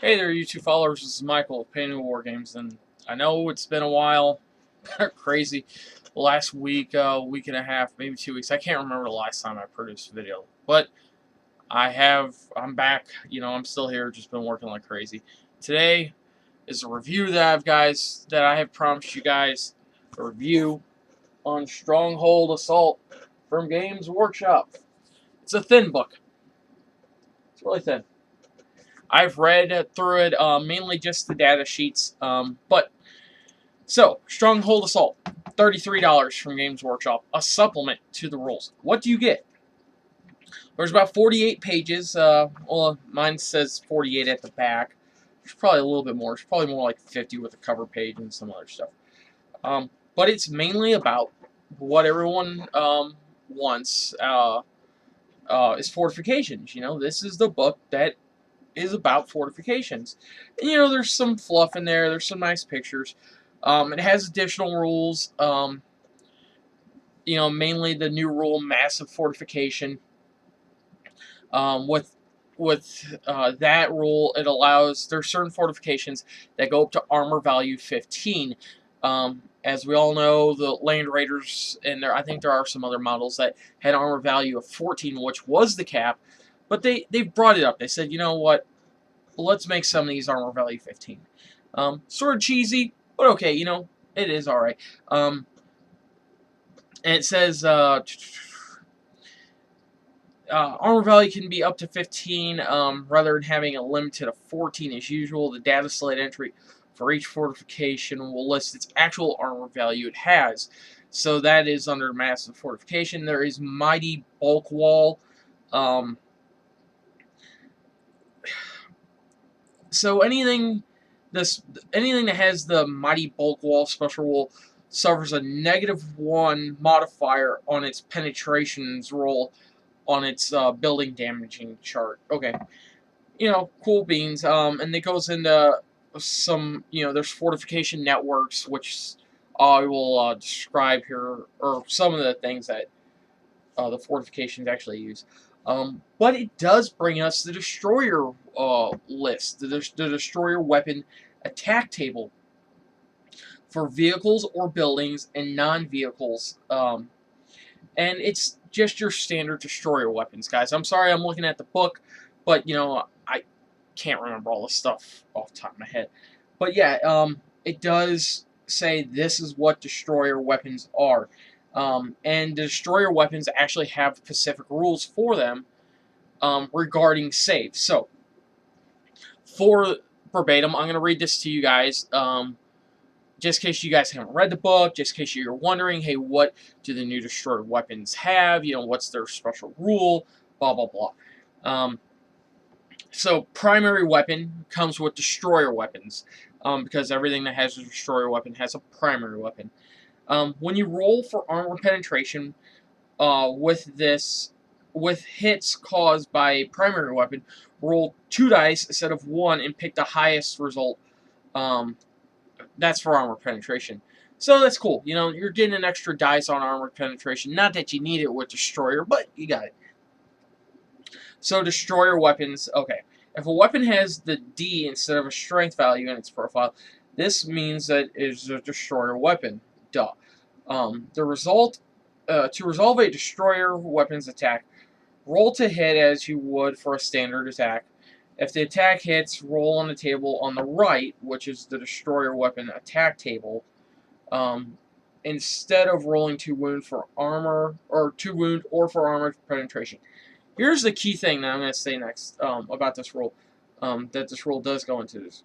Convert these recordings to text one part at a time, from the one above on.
Hey there, YouTube followers. This is Michael of Painted War Games, and I know it's been a while. Crazy. Last week, week and a half, maybe 2 weeks. I can't remember the last time I produced a video, but I'm back. I'm still here. Just been working like crazy. Today is a review that I have promised you guys. A review on Stronghold Assault from Games Workshop. It's a thin book. It's really thin. I've read through it, mainly just the data sheets. So, Stronghold Assault, $33 from Games Workshop, a supplement to the rules. What do you get? There's about 48 pages. Well, mine says 48 at the back. There's probably a little bit more. It's probably more like 50 with the cover page and some other stuff. But it's mainly about what everyone wants is fortifications. This is the book that is about fortifications. And, there's some fluff in there. There's some nice pictures. It has additional rules. Mainly the new rule, massive fortification. With that rule, it allows there's certain fortifications that go up to armor value 15. As we all know, the Land Raiders, and I think there are some other models that had armor value of 14, which was the cap. But they've brought it up. They said, you know what? Let's make some of these armor value 15. Sort of cheesy, but okay, it is alright. And it says armor value can be up to 15 rather than having a limited of 14 as usual. The data slate entry for each fortification will list its actual armor value it has. So that is under massive fortification. There is mighty bulk wall. So anything that has the mighty bulk wall special rule suffers a -1 modifier on its penetrations roll on its building damaging chart. Okay, cool beans. And it goes into some, there's fortification networks, which I will describe here, or some of the things that the fortifications actually use. But it does bring us the destroyer list, the destroyer weapon attack table for vehicles or buildings and non-vehicles. And it's just your standard destroyer weapons, guys. I'm sorry I'm looking at the book, but, I can't remember all the stuff off the top of my head. But yeah, it does say this is what destroyer weapons are. And the destroyer weapons actually have specific rules for them regarding saves. So, for verbatim, I'm going to read this to you guys, just in case you guys haven't read the book, just in case you're wondering, hey, what do the new destroyer weapons have? What's their special rule? Blah, blah, blah. So, primary weapon comes with destroyer weapons, because everything that has a destroyer weapon has a primary weapon. When you roll for armor penetration with hits caused by a primary weapon, roll 2 dice instead of 1 and pick the highest result. That's for armor penetration. So that's cool. You're getting an extra dice on armor penetration. Not that you need it with destroyer, but you got it. So destroyer weapons, okay. If a weapon has the D instead of a strength value in its profile, this means that it is a destroyer weapon. Duh. To resolve a destroyer weapons attack, roll to hit as you would for a standard attack. If the attack hits, roll on the table on the right, which is the destroyer weapon attack table, instead of rolling 2 wound for armor, or 2 wound or for armor penetration. Here's the key thing that I'm going to say next about this rule, that this rule does go into this.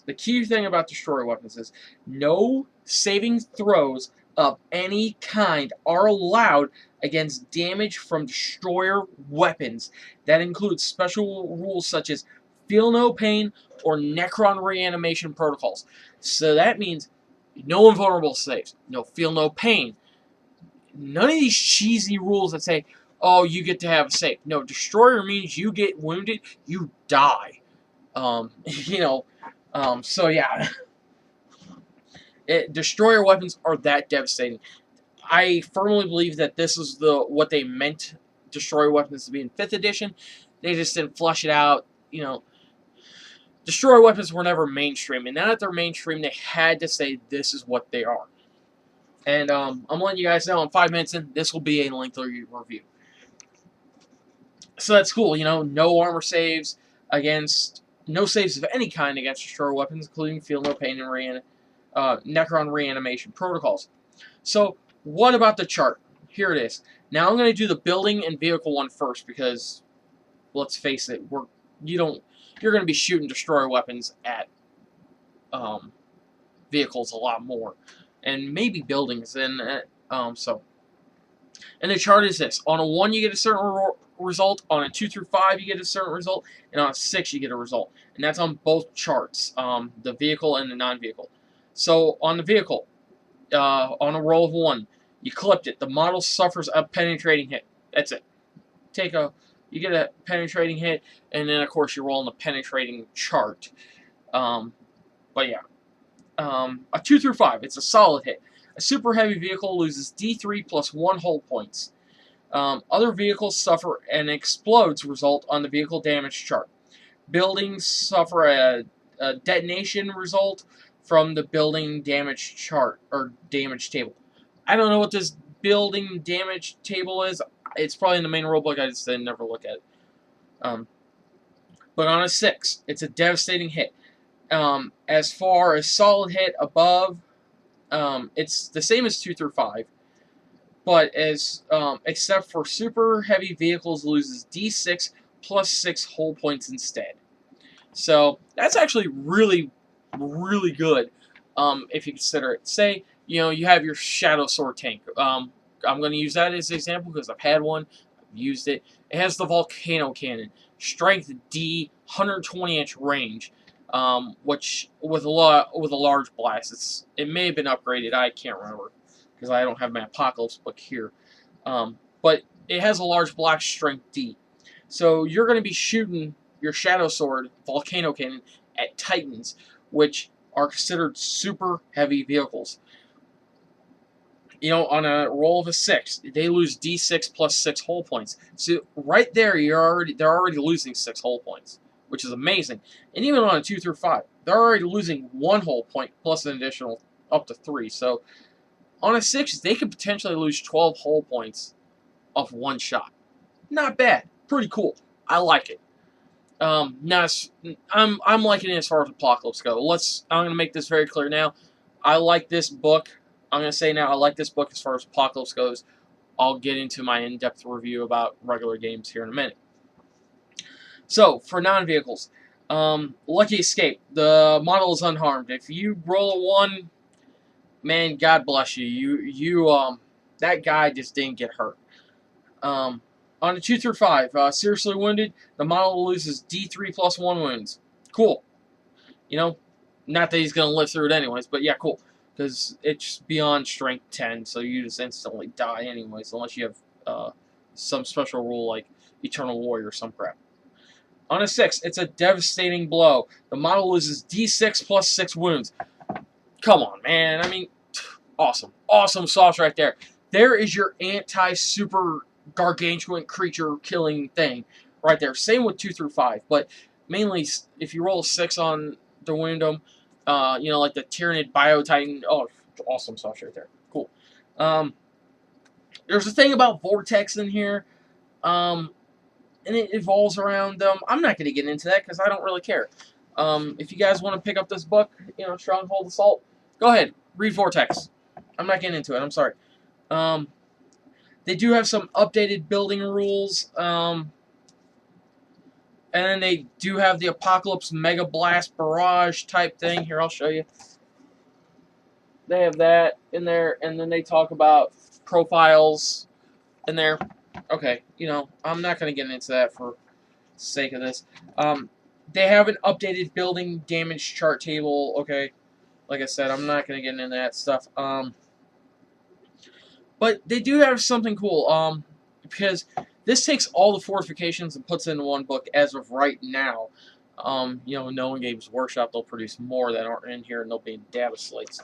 The key thing about destroyer weapons is no saving throws of any kind are allowed against damage from destroyer weapons. That includes special rules such as feel no pain or Necron reanimation protocols. So that means no invulnerable saves, no feel no pain. None of these cheesy rules that say, oh, you get to have a save. No, destroyer means you get wounded, you die. So yeah. Destroyer weapons are that devastating. I firmly believe that this is what they meant destroyer weapons to be in 5th edition. They just didn't flush it out. destroyer weapons were never mainstream, and now that they're mainstream, they had to say this is what they are. And I'm letting you guys know, in 5 minutes in, this will be a lengthy review. So that's cool, you know, no armor saves against, no saves of any kind against destroyer weapons, including feel no pain and Necron reanimation protocols. So what about the chart? Here it is. Now I'm going to do the building and vehicle one first because, let's face it, you're going to be shooting destroyer weapons at vehicles a lot more, and maybe buildings. And and the chart is this: on a 1 you get a certain result, on a 2 through 5 you get a certain result, and on a 6 you get a result. And that's on both charts, the vehicle and the non-vehicle. So on the vehicle, on a roll of 1, you clipped it. The model suffers a penetrating hit. That's it. You get a penetrating hit, and then of course you're rolling the penetrating chart. But yeah, a 2 through 5, it's a solid hit. A super heavy vehicle loses D3 plus 1 hull points. Other vehicles suffer an explodes result on the vehicle damage chart. Buildings suffer a detonation result from the building damage chart or damage table. I don't know what this building damage table is. It's probably in the main rulebook. I just didn't never look at it. But on a 6, it's a devastating hit. As far as solid hit above, it's the same as 2 through 5, but except for super heavy vehicles loses D6 plus 6 hull points instead. So that's actually really, really good. If you consider it, say you have your Shadow Sword tank. I'm going to use that as an example because I've had one, I've used it. It has the Volcano Cannon, strength D, 120-inch range. Which with a large blast, it may have been upgraded. I can't remember because I don't have my Apocalypse book here. But it has a large blast strength D, so you're going to be shooting your Shadow Sword Volcano Cannon at Titans, which are considered super heavy vehicles. On a roll of a 6, they lose D6 plus 6 hull points. So right there, they're already losing 6 hull points, which is amazing. And even on a 2 through 5, they're already losing 1 hull point plus an additional up to 3. So on a 6, they could potentially lose 12 hull points off one shot. Not bad. Pretty cool. I like it. Now I'm liking it as far as Apocalypse go. I'm gonna make this very clear now. I like this book. I'm gonna say now I like this book as far as Apocalypse goes. I'll get into my in-depth review about regular games here in a minute. So, for non-vehicles, Lucky Escape. The model is unharmed. If you roll a 1, man, God bless you. That guy just didn't get hurt. On a 2 through 5, seriously wounded, the model loses D3 plus 1 wounds. Cool. Not that he's going to live through it anyways, but yeah, cool. Because it's beyond strength 10, so you just instantly die anyways, unless you have some special rule like Eternal Warrior or some crap. On a 6, it's a devastating blow. The model loses D6 plus 6 wounds. Come on, man. I mean, awesome. Awesome sauce right there. There is your anti-super gargantuan creature killing thing right there. Same with 2 through 5, but mainly if you roll a 6 on the wound them, like the Tyrannid Biotitan. Oh, awesome sauce right there. Cool. There's a thing about Vortex in here. And it evolves around them. I'm not going to get into that because I don't really care. If you guys want to pick up this book, Stronghold Assault, go ahead, read Vortex. I'm not getting into it. I'm sorry. They do have some updated building rules, and then they do have the Apocalypse Mega Blast Barrage type thing. Here, I'll show you. They have that in there, and then they talk about profiles in there. Okay, I'm not going to get into that for the sake of this. They have an updated building damage chart table, okay? Like I said, I'm not going to get into that stuff. But they do have something cool, because this takes all the fortifications and puts it in one book as of right now. Knowing Games Workshop, they'll produce more that aren't in here, and they'll be in data slates.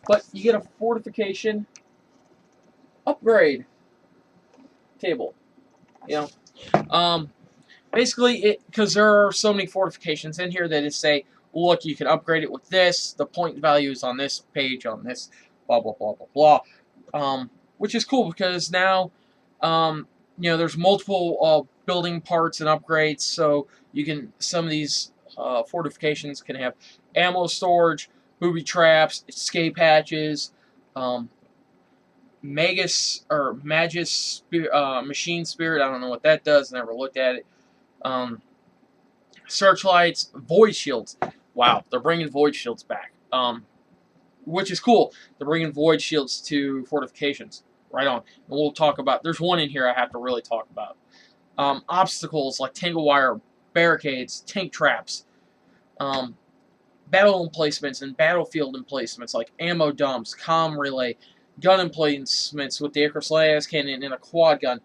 But you get a fortification upgrade table. Basically, because there are so many fortifications in here that it say look, you can upgrade it with this. The point value is on this page, on this, blah, blah, blah, blah, blah. Which is cool because now, there's multiple building parts and upgrades, so you can, some of these fortifications can have ammo storage, booby traps, escape hatches, Magus or Magus Machine Spirit. I don't know what that does. Never looked at it. Searchlights, void shields. Wow, they're bringing void shields back. Which is cool. They're bringing void shields to fortifications. Right on. And we'll talk about. There's one in here I have to really talk about. Obstacles like tangle wire, barricades, tank traps, battle emplacements and battlefield emplacements like ammo dumps, comm relay, gun emplacements with the Icarus las cannon and a quad gun,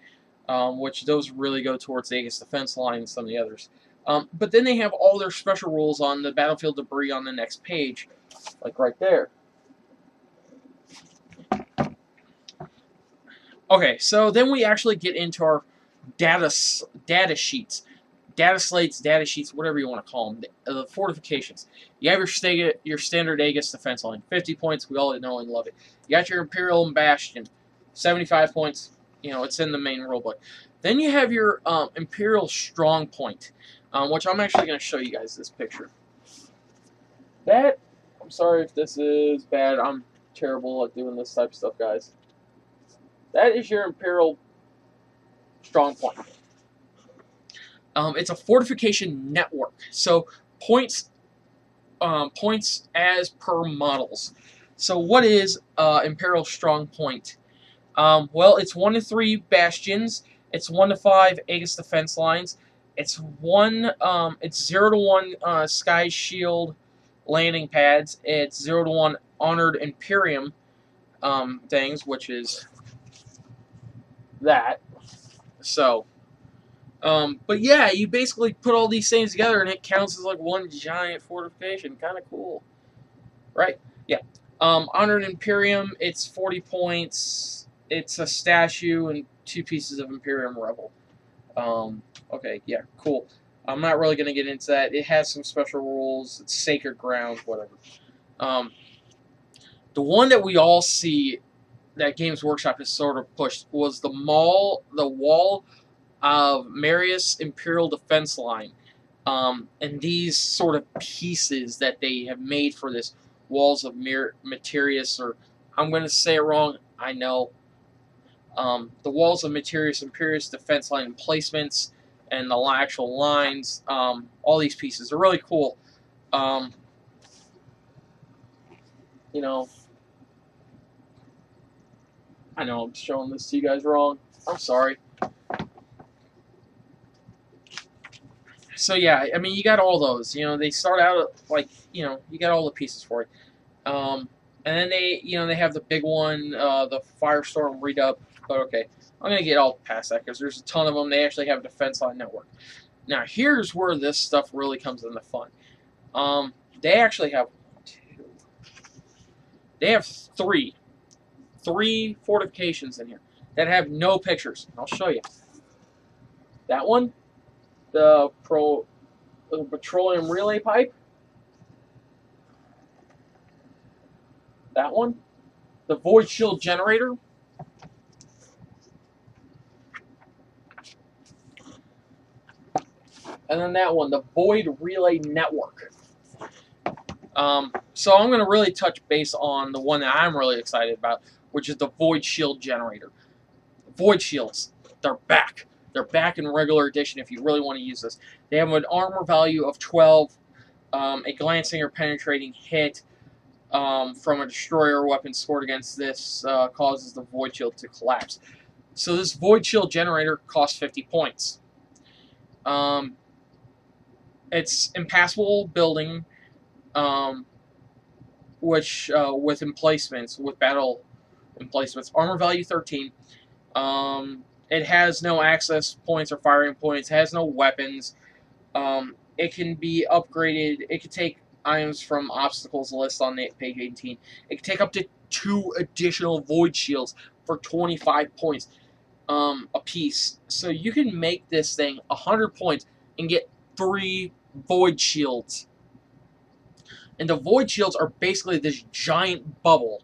which those really go towards the Aegis defense line and some of the others. But then they have all their special rules on the battlefield debris on the next page, like right there. Okay, so then we actually get into our data sheets. Data slates, data sheets, whatever you want to call them, the fortifications. You have your standard Aegis defense line, 50 points. We all know and love it. You got your Imperial Bastion, 75 points. It's in the main rulebook. Then you have your Imperial Strong Point, which I'm actually going to show you guys this picture. That, I'm sorry if this is bad. I'm terrible at doing this type of stuff, guys. That is your Imperial Strong Point. It's a fortification network, so points as per models. So what is Imperial Strong Point? Well, it's 1 to 3 bastions. It's 1 to 5 Aegis defense lines. It's 0 to 1 Sky Shield landing pads. It's 0 to 1 Honored Imperium things, which is that. So. But yeah, you basically put all these things together and it counts as like one giant fortification. Kind of cool. Right? Yeah. Honored Imperium, it's 40 points. It's a statue and 2 pieces of Imperium Rebel. Okay, yeah, cool. I'm not really going to get into that. It has some special rules. It's sacred ground, whatever. The one that we all see that Games Workshop has sort of pushed was the wall of Marius Imperial Defense Line, and these sort of pieces that they have made for this walls of Materius, or I'm going to say it wrong, I know. The walls of Materius Imperius Defense Line emplacements and the actual lines, all these pieces are really cool. I know I'm showing this to you guys wrong. I'm sorry. So yeah, I mean, you got all those. They start out like, you got all the pieces for it. And then they have the big one, the Firestorm Redub. But okay, I'm gonna get all past that because there's a ton of them. They actually have a defense line network. Now here's where this stuff really comes into fun. They actually have three fortifications in here that have no pictures. I'll show you. That one. The petroleum relay pipe. That one. The void shield generator. And then that one, the void relay network. So I'm going to really touch base on the one that I'm really excited about, which is the void shield generator. Void shields, they're back. They're back in regular edition if you really want to use this. They have an armor value of 12, a glancing or penetrating hit from a destroyer weapon scored against this causes the void shield to collapse. So this void shield generator costs 50 points. It's impassable building, which with emplacements, with battle emplacements. Armor value 13. It has no access points or firing points. It has no weapons. It can be upgraded. It can take items from obstacles list on page 18. It can take up to 2 additional void shields for 25 points a piece. So you can make this thing 100 points and get 3 void shields. And the void shields are basically this giant bubble,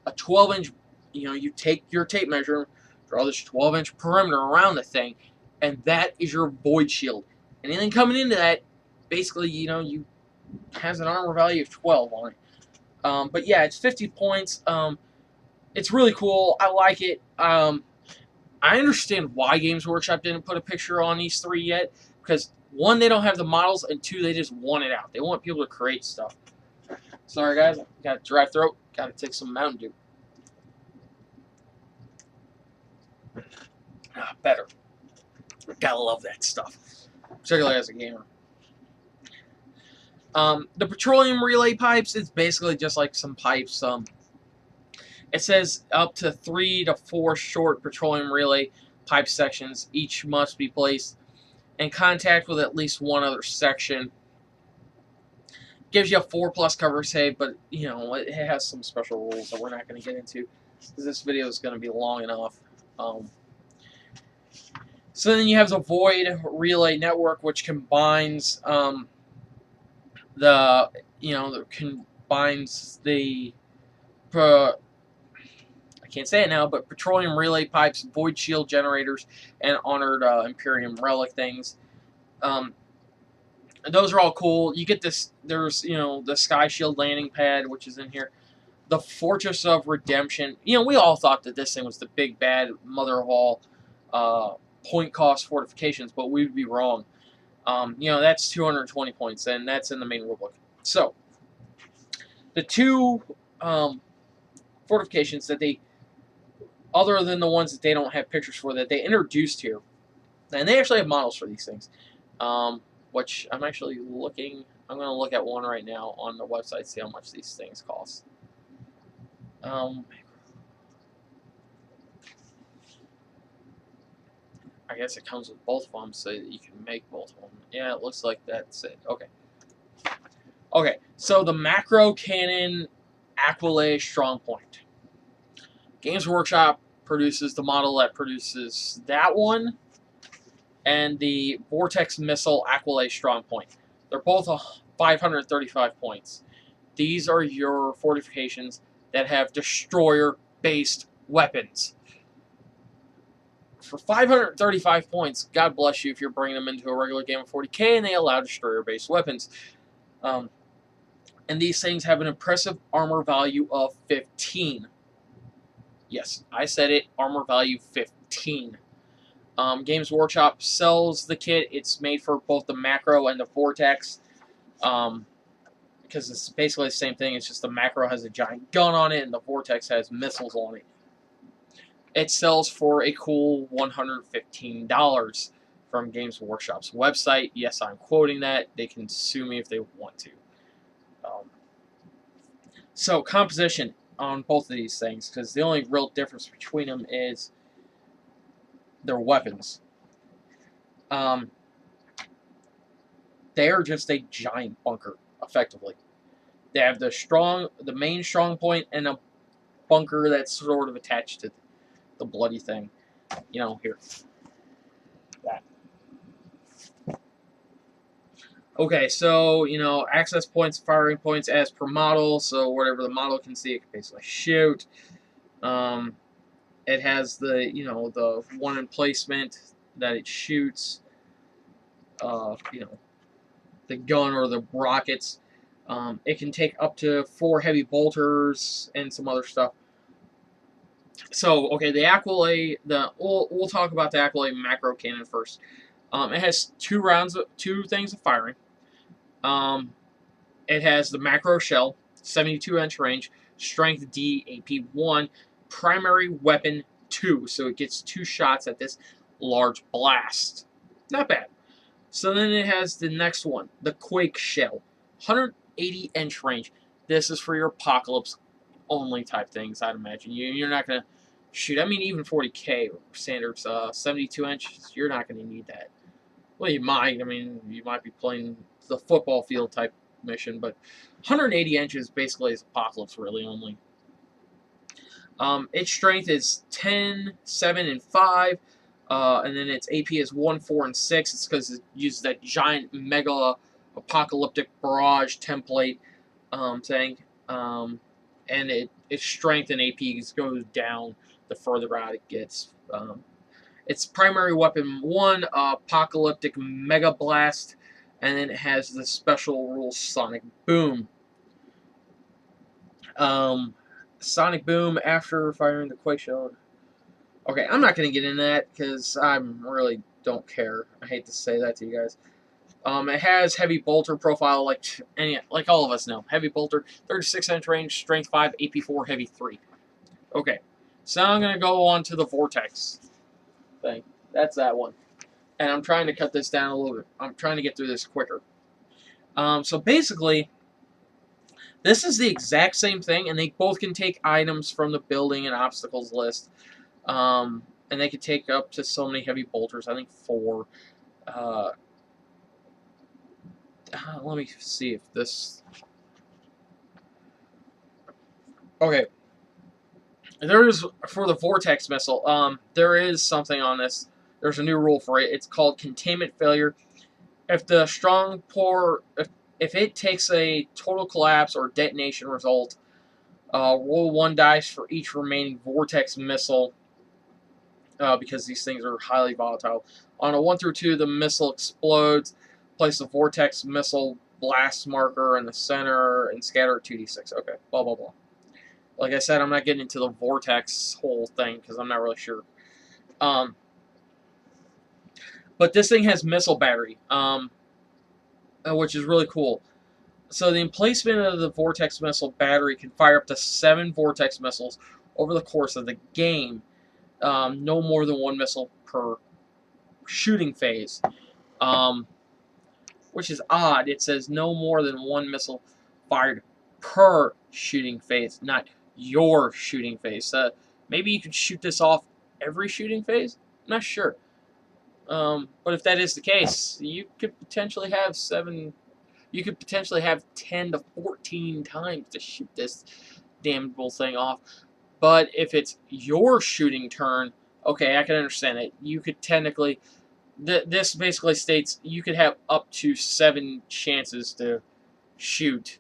a 12-inch. You take your tape measure, draw this 12-inch perimeter around the thing, and that is your void shield. Anything coming into that, basically, you has an armor value of 12 on it. But yeah, it's 50 points. It's really cool. I like it. I understand why Games Workshop didn't put a picture on these 3 yet, because 1, they don't have the models, and 2, they just want it out. They want people to create stuff. Sorry, guys. Got a dry throat. Got to take some Mountain Dew. Better. Gotta love that stuff, particularly as a gamer. The petroleum relay pipes is basically just like some pipes. It says up to 3 to 4 short petroleum relay pipe sections. Each must be placed in contact with at least one other section. Gives you a 4+ cover save, but it has some special rules that we're not going to get into because this video is going to be long enough. So then you have the void relay network, which combines I can't say it now, but petroleum relay pipes, void shield generators, and honored Imperium relic things. Those are all cool. You get this. There's the Sky Shield landing pad, which is in here. The Fortress of Redemption. We all thought that this thing was the big bad mother of all point cost fortifications, but we'd be wrong. That's 220 points, and that's in the main rulebook. So the 2 fortifications that they, other than the ones that they don't have pictures for, that they introduced here, and they actually have models for these things, which I'm actually looking. I'm going to look at one right now on the website, see how much these things cost. I guess it comes with both of them so that you can make both of them. Yeah, it looks like that's it. Okay. Okay, so the macro cannon Aquila Strongpoint. Games Workshop produces the model that produces that one, and the Vortex Missile Aquila Strongpoint. They're both 535 points. These are your fortifications that have destroyer-based weapons. For 535 points, God bless you if you're bringing them into a regular game of 40k and they allow destroyer-based weapons. And these things have an impressive armor value of 15. Yes, I said it, armor value 15. Games Workshop sells the kit. It's made for both the macro and the vortex. Because it's basically the same thing. It's just the macro has a giant gun on it and the vortex has missiles on it. It sells for a cool $115 from Games Workshop's website. Yes, I'm quoting that. They can sue me if they want to. So composition on both of these things, because the only real difference between them is their weapons. They are just a giant bunker, effectively. They have the main strong point and a bunker that's sort of attached to the bloody thing. Here. That. Okay, so, access points, firing points as per model, so whatever the model can see, it can basically shoot. It has the, the one emplacement that it shoots, the gun or the rockets. It can take up to 4 heavy bolters and some other stuff. So, okay, the Aquila, we'll talk about the Aquila macro cannon first. It has 2 things of firing. It has the macro shell, 72-inch range, strength D, AP 1, primary weapon 2, so it gets 2 shots at this large blast. Not bad. So then it has the next one, the Quake shell, 180-inch range. This is for your apocalypse only type things, I'd imagine. You're not going to shoot, even 40k standards, 72 inches, you're not going to need that. Well, you might. You might be playing the football field type mission, but 180 inches basically is apocalypse really only. Its strength is 10, 7, and 5, and then its AP is 1, 4, and 6. It's because it uses that giant mega apocalyptic barrage template. thing, and its strength and AP goes down the further out it gets. Its primary weapon 1, Apocalyptic Mega Blast, and then it has the special rule Sonic Boom. Sonic Boom after firing the Quake Shield. Okay, I'm not going to get into that because I really don't care. I hate to say that to you guys. It has heavy bolter profile, like all of us know. Heavy bolter, 36-inch range, strength 5, AP 4, heavy 3. Okay, so now I'm going to go on to the Vortex thing. That's that one. And I'm trying to cut this down a little bit. I'm trying to get through this quicker. So basically, this is the exact same thing, and they both can take items from the building and obstacles list. And they can take up to so many heavy bolters. I think 4. Let me see if this... Okay. There is, for the Vortex Missile, there is something on this. There's a new rule for it. It's called Containment Failure. If the strong pour... If it takes a total collapse or detonation result, roll 1 dice for each remaining Vortex Missile, because these things are highly volatile. On a 1 through 2, the missile explodes. Place the Vortex Missile blast marker in the center and scatter 2d6. Okay, blah, blah, blah. Like I said, I'm not getting into the Vortex whole thing because I'm not really sure. But this thing has missile battery, which is really cool. So the emplacement of the Vortex Missile battery can fire up to 7 Vortex Missiles over the course of the game. No more than 1 missile per shooting phase. Which is odd. It says no more than 1 missile fired per shooting phase, not your shooting phase. Maybe you could shoot this off every shooting phase? I'm not sure. But if that is the case, you could potentially have 10 to 14 times to shoot this damnable thing off. But if it's your shooting turn, okay, I can understand it. You could technically... This basically states you could have up to 7 chances to shoot.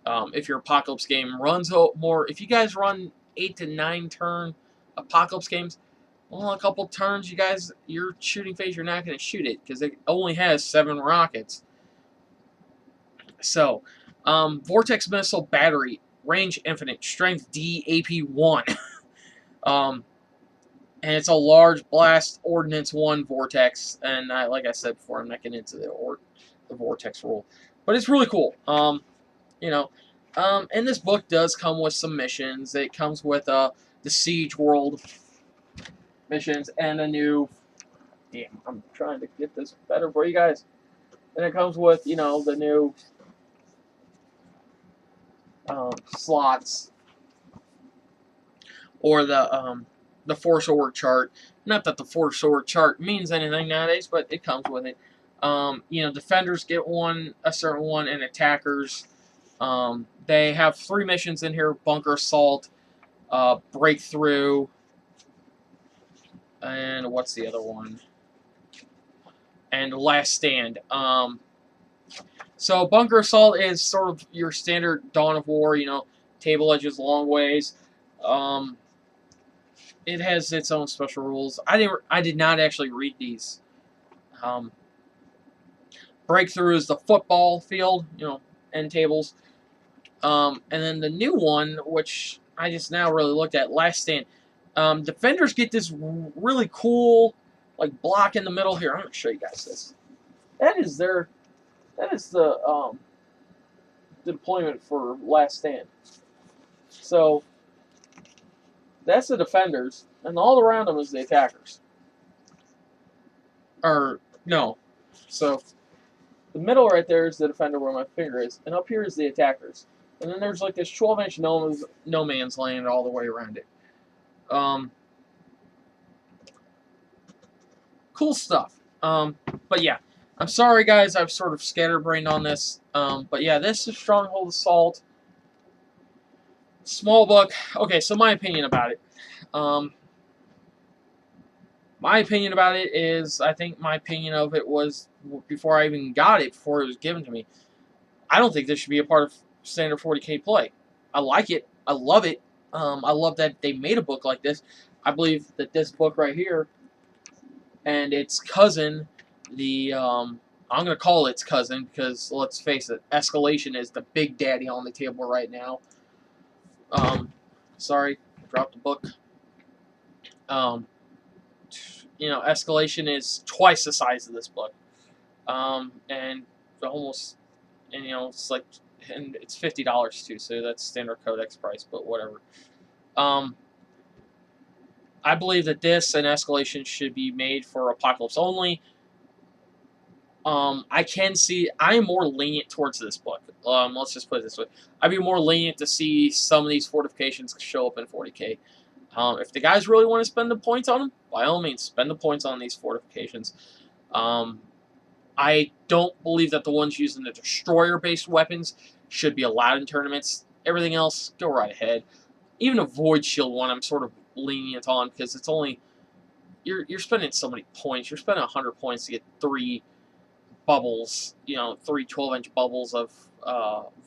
If your Apocalypse game runs more... If you guys run 8 to 9 turn Apocalypse games, well, a couple turns, your shooting phase, you're not going to shoot it because it only has 7 rockets. So, Vortex Missile Battery, range infinite, strength D, AP 1. And it's a large blast ordnance 1 vortex. And like I said before, I'm not getting into the vortex rule, but it's really cool. And this book does come with some missions. It comes with the Siege World missions and a new... Damn, I'm trying to get this better for you guys. And it comes with, the new slots, or the Force Org chart. Not that the Force Org chart means anything nowadays, but it comes with it. Defenders get a certain one, and attackers. They have 3 missions in here: Bunker Assault, Breakthrough, and what's the other one? And Last Stand. So Bunker Assault is sort of your standard Dawn of War, table edges, long ways. It has its own special rules. I did not actually read these. Breakthrough is the football field, end tables. And then the new one, which I just now really looked at, Last Stand. Defenders get this really cool, block in the middle here. I'm going to show you guys this. That is the deployment for Last Stand. So that's the defenders, and all around them is the attackers. Or no, so the middle right there is the defender where my finger is, and up here is the attackers. And then there's this 12-inch no man's land all the way around it. Cool stuff. But yeah, I'm sorry guys, I've sort of scatterbrained on this. But yeah, this is Stronghold Assault. Small book. Okay, so my opinion about it. My opinion about it is, I think my opinion of it was, before I even got it, before it was given to me, I don't think this should be a part of standard 40k play. I like it. I love it. I love that they made a book like this. I believe that this book right here and its cousin, the I'm gonna call it its cousin because let's face it, Escalation is the big daddy on the table right now. Sorry, I dropped the book. Escalation is twice the size of this book, and almost, and it's like, and it's $50 too, so that's standard codex price, but whatever. I believe that this and Escalation should be made for Apocalypse only. I can see, I am more lenient towards this book. Let's just put it this way. I'd be more lenient to see some of these fortifications show up in 40k. If the guys really want to spend the points on them, by all means, spend the points on these fortifications. I don't believe that the ones using the destroyer-based weapons should be allowed in tournaments. Everything else, go right ahead. Even a Void Shield one, I'm sort of lenient on because it's only, you're spending so many points. You're spending 100 points to get 3 bubbles, 3 12-inch bubbles of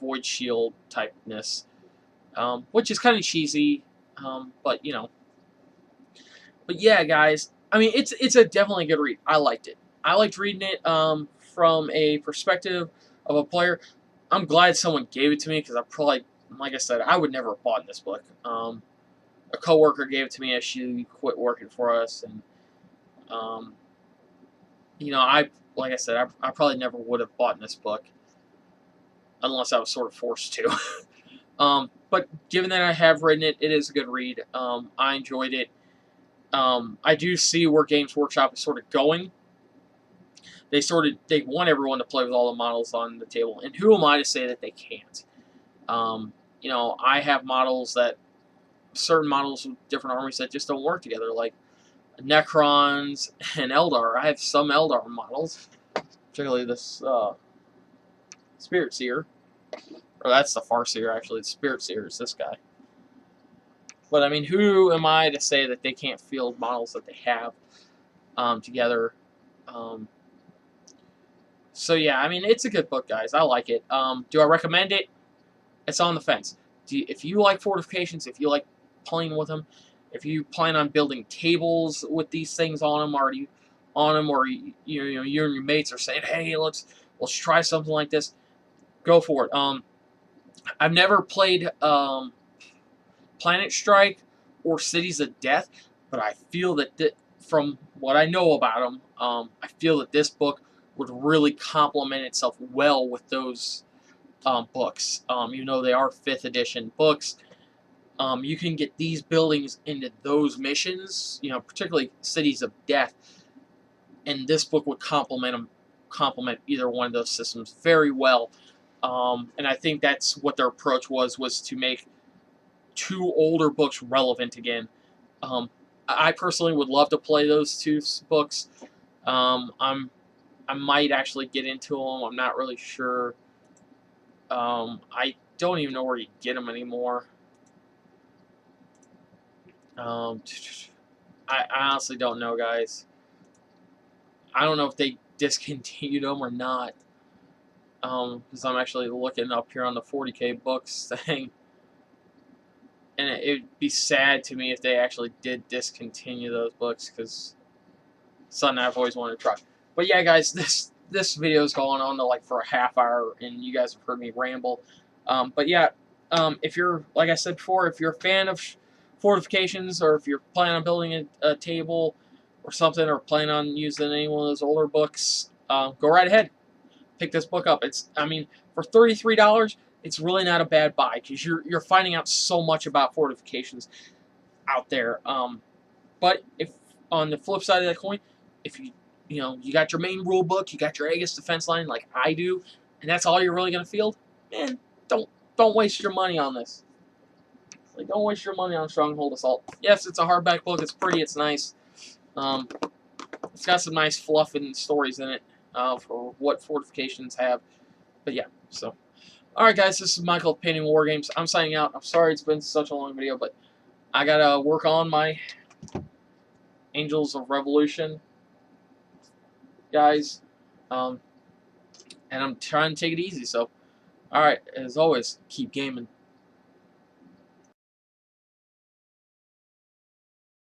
Void Shield typeness, which is kind of cheesy, but But yeah, guys, I mean, it's a definitely good read. I liked it. I liked reading it from a perspective of a player. I'm glad someone gave it to me because I probably, like I said, I would never have bought this book. A coworker gave it to me as she quit working for us, and like I said, I probably never would have bought this book unless I was sort of forced to. But given that I have written it, it is a good read. I enjoyed it. I do see where Games Workshop is sort of going. They want everyone to play with all the models on the table, and who am I to say that they can't? I have models that certain models with different armies that just don't work together, like Necrons and Eldar. I have some Eldar models, particularly this Spirit Seer. Or that's the Farseer, actually. The Spirit Seer is this guy. But, I mean, who am I to say that they can't field models that they have together? So, yeah, I mean, it's a good book, guys. I like it. Do I recommend it? It's on the fence. If you like fortifications, if you like playing with them, if you plan on building tables with these things on them, or you and your mates are saying, hey, let's try something like this, go for it. I've never played Planet Strike or Cities of Death, but I feel that from what I know about them, I feel that this book would really complement itself well with those books. They are 5th edition books. You can get these buildings into those missions, particularly Cities of Death, and this book would complement either one of those systems very well. And I think that's what their approach was to make 2 older books relevant again. I personally would love to play those 2 books. I might actually get into them. I'm not really sure. I don't even know where you get them anymore. I honestly don't know, guys. I don't know if they discontinued them or not. Because I'm actually looking up here on the 40k books thing. And it'd be sad to me if they actually did discontinue those books, because it's something I've always wanted to try. But yeah, guys, this video is going on to for a half hour, and you guys have heard me ramble. But yeah, if you're, like I said before, if you're a fan of fortifications, or if you're planning on building a table or something, or planning on using any one of those older books, go right ahead. Pick this book up. For $33, it's really not a bad buy, because you're finding out so much about fortifications out there. But if on the flip side of that coin, if you got your main rule book, you got your Aegis defense line like I do, and that's all you're really gonna field, man, don't waste your money on this. Don't waste your money on Stronghold Assault. Yes, it's a hardback book. It's pretty. It's nice. It's got some nice fluff and stories in it for what fortifications have. But yeah, so. Alright, guys, this is Michael of Painting War Games. I'm signing out. I'm sorry it's been such a long video, but I gotta work on my Angels of Revolution, guys. And I'm trying to take it easy, so Alright, as always, keep gaming.